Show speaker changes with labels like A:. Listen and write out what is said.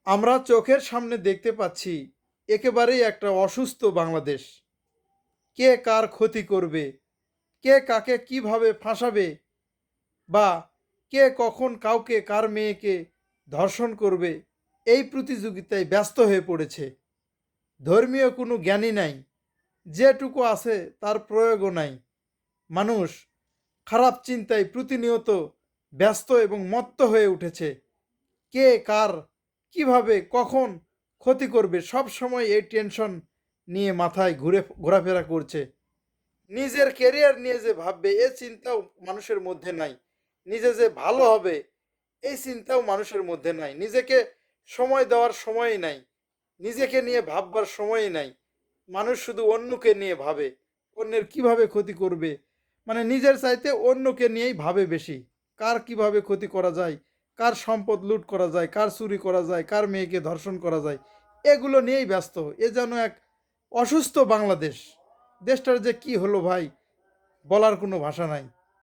A: আমরা চোখের সামনে দেখতে পাচ্ছি একেবারেই একটা অসুস্থ বাংলাদেশ। কে কার ক্ষতি করবে, কে কাকে কিভাবে ফাঁসাবে, বা কে কখন কাউকে কার মেয়েকে ধর্ষণ করবে, এই প্রতিযোগিতায় ব্যস্ত হয়ে পড়েছে। ধর্মীয় কোনো জ্ঞানই নাই, যেটুকু আছে তার প্রয়োগও নাই। মানুষ খারাপ চিন্তায় প্রতিনিয়ত ব্যস্ত এবং মত্ত হয়ে উঠেছে। কে কার কিভাবে কখন ক্ষতি করবে সব সময় এই টেনশন নিয়ে মাথায় ঘোরাফেরা করছে। নিজের ক্যারিয়ার নিয়ে যে ভাববে এ চিন্তাও মানুষের মধ্যে নাই। নিজে যে ভালো হবে এই চিন্তাও মানুষের মধ্যে নাই। নিজেকে সময় দেওয়ার সময়ই নাই, নিজেকে নিয়ে ভাববার সময়ই নাই। মানুষ শুধু অন্যকে নিয়ে ভাবে, অন্যের কিভাবে ক্ষতি করবে, মানে নিজের চাইতে অন্যকে নিয়েই ভাবে বেশি। কার কিভাবে ক্ষতি করা যায়, কার সম্পদ লুট করা যায়, কার চুরি করা যায়, কার মেয়েকে ধর্ষণ করা যায়, এগুলো নিয়েই ব্যস্ত। এ যেন এক অসুস্থ বাংলাদেশ। দেশটার যে কি হলো ভাই, বলার কোনো ভাষা নাই।